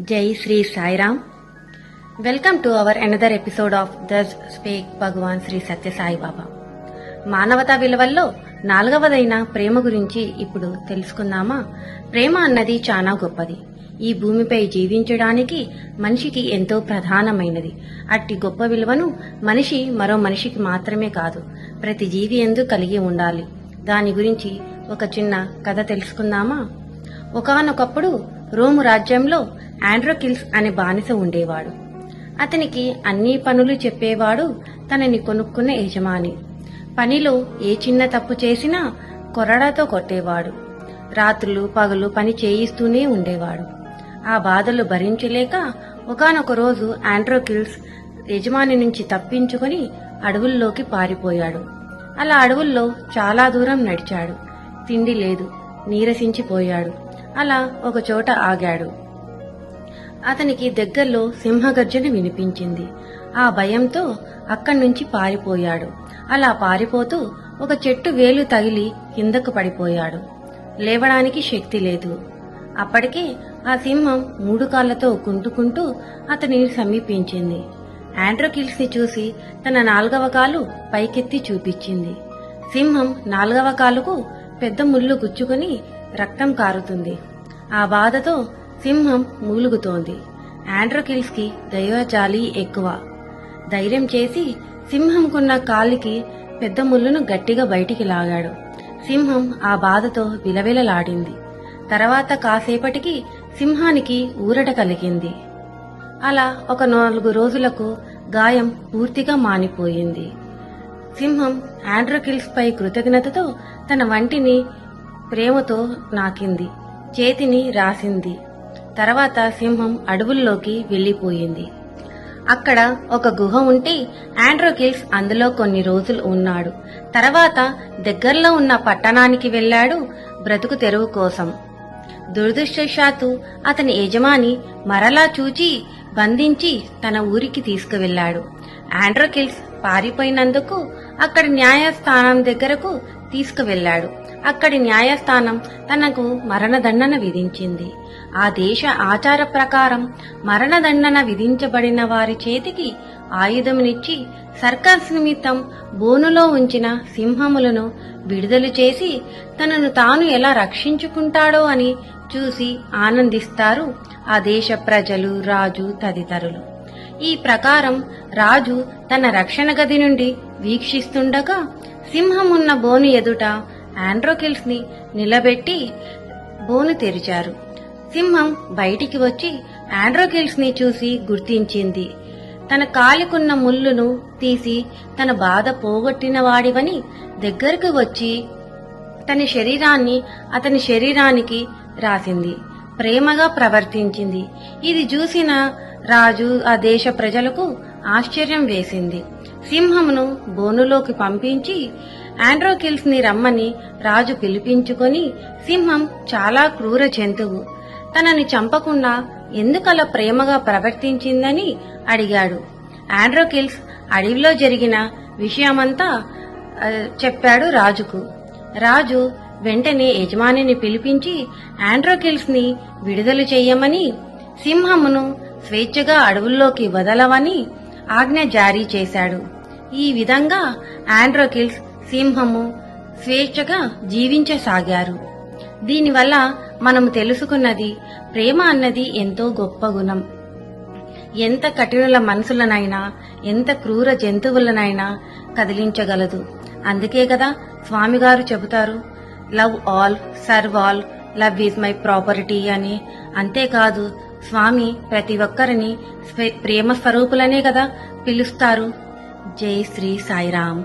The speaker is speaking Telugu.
జై Shri Sairam. Welcome to our another episode of thus speak Bhagavan Shri Sathya Sai Baba. మానవతా విలువల్లో 4వదైన ప్రేమ గురించి ఇప్పుడు తెలుసుకుందామా? ప్రేమ అన్నది చాలా గొప్పది. ఈ భూమిపై జీవించడానికి మనిషికి ఎంతో ప్రధానమైనది. అట్టి గొప్ప విలువను మనిషి మరో మనిషికి మాత్రమే కాదు, ప్రతి జీవి యందు కలిగి ఉండాలి. దాని గురించి ఒక చిన్న కథ తెలుసుకుందామా? ఒకానొకప్పుడు రోము రాజ్యంలో ఆండ్రోకిల్స్ అనే బానిస ఉండేవాడు. అతనికి అన్ని పనులు చెప్పేవాడు తనని కొనుక్కున్న యజమాని. పనిలో ఏ చిన్న తప్పు చేసినా కొరడాతో కొట్టేవాడు. రాత్రులు పగలు పని చేయిస్తూనే ఉండేవాడు. ఆ బాధలు భరించలేక ఒకానొక రోజు ఆండ్రోకిల్స్ యజమాని నుంచి తప్పించుకొని అడవుల్లోకి పారిపోయాడు. అలా అడవుల్లో చాలా దూరం నడిచాడు. తిండి లేదు, నీరసించిపోయాడు. అలా ఒకచోట ఆగాడు. అతనికి దగ్గర్లో సింహగర్జన వినిపించింది. ఆ భయంతో అక్కడి నుంచి పారిపోయాడు. అలా పారిపోతూ ఒక చెట్టు వేలు తగిలి కిందకు పడిపోయాడు. లేవడానికి శక్తి లేదు. అప్పటికే ఆ సింహం 3 కాళ్లతో కుంటుకుంటూ అతనిని సమీపించింది. ఆండ్రోకిల్స్ ని చూసి తన 4వ కాలు పైకెత్తి చూపించింది. సింహం 4వ కాలుకు పెద్ద ముళ్ళు గుచ్చుకుని రక్తం కారుతుంది. ఆ బాధతో సింహం మూలుగుతోంది. ఆండ్రోకిల్స్ కి దైవజాలి ఎక్కువ. ధైర్యం చేసి సింహంకున్న కాలికి పెద్ద ముళ్ళును గట్టిగా బయటికి లాగాడు. సింహం ఆ బాధతో విలవిలలాడింది. తర్వాత కాసేపటికి సింహానికి ఊరట కలిగింది. అలా ఒక 4 రోజులకు గాయం పూర్తిగా మానిపోయింది. సింహం ఆండ్రోకిల్స్ పై కృతజ్ఞతతో తన వంటిని ప్రేమతో నాకింది, చేతిని రాసింది. తర్వాత సింహం అడవుల్లోకి వెళ్లిపోయింది. అక్కడ ఒక గుహ ఉంటే ఆండ్రోకిల్స్ అందులో కొన్ని రోజులు ఉన్నాడు. తర్వాత దగ్గరలో ఉన్న పట్టణానికి వెళ్లాడు బ్రతుకు తెరువు కోసం. దురదృష్టవశాత్తు అతని యజమాని మరలా చూచి బంధించి తన ఊరికి తీసుకువెళ్లాడు. ఆండ్రోకిల్స్ పారిపోయినందుకు అక్కడి న్యాయస్థానం దగ్గరకు తీసుకువెళ్లాడు. అక్కడి న్యాయస్థానం తనకు మరణదండన విధించింది. ఆ దేశ ఆచార ప్రకారం మరణదండన విధించబడిన వారి చేతికి ఆయుధమునిచ్చి సర్కస్ నిమిత్తం బోనులో ఉంచిన సింహములను విడుదల చేసి తనను తాను ఎలా రక్షించుకుంటాడో అని చూసి ఆనందిస్తారు ఆ దేశ ప్రజలు, రాజు తదితరులు. ఈ ప్రకారం రాజు తన రక్షణ గది నుండి వీక్షిస్తుండగా సింహమున్న బోను ఎదుట ఆండ్రోకిల్స్ ని నిలబెట్టి బోను తెరిచారు. సింహం బయటికి వచ్చి ఆండ్రోకిల్స్ ని చూసి గుర్తించింది. తన కాలికున్న ముళ్ళును తీసి తన బాధ పోగొట్టిన వాడివని దగ్గరకు వచ్చి తన శరీరాన్ని అతని శరీరానికి రాసింది. ప్రేమగా ప్రవర్తించింది. ఇది చూసిన రాజు ఆ దేశ ప్రజలకు ఆశ్చర్యం వేసింది. సింహమును బోనులోకి పంపించి ఆండ్రోకిల్స్ ని రమ్మని రాజు పిలిపించుకొని, సింహం చాలా క్రూర జంతువు, తనని చంపకుండా ఎందుకలా ప్రేమగా ప్రవర్తించిందని అడిగాడు. ఆండ్రోకిల్స్ అడవిలో జరిగిన విషయమంతా చెప్పాడు రాజుకు. రాజు వెంటనే యజమానిని పిలిపించి ఆండ్రోకిల్స్ ని విడుదల చెయ్యమని, సింహమును స్వేచ్ఛగా అడవుల్లోకి వదలవని ఆజ్ఞ జారీ చేశాడు. ఈ విధంగా ఆండ్రోకిల్స్, సింహము స్వేచ్ఛగా జీవించసాగారు. దీనివల్ల మనము తెలుసుకున్నది, ప్రేమ అన్నది ఎంతో గొప్ప గుణం. ఎంత కఠినుల మనసులనైనా, ఎంత క్రూర జంతువులనైనా కదిలించగలదు. అందుకే కదా స్వామిగారు చెబుతారు, love all, serve all, love is my property అని. అంతేకాదు స్వామి ప్రతి ఒక్కరిని ప్రేమ స్వరూపులనే కదా పిలుస్తారు. జై శ్రీ సాయిరామ్.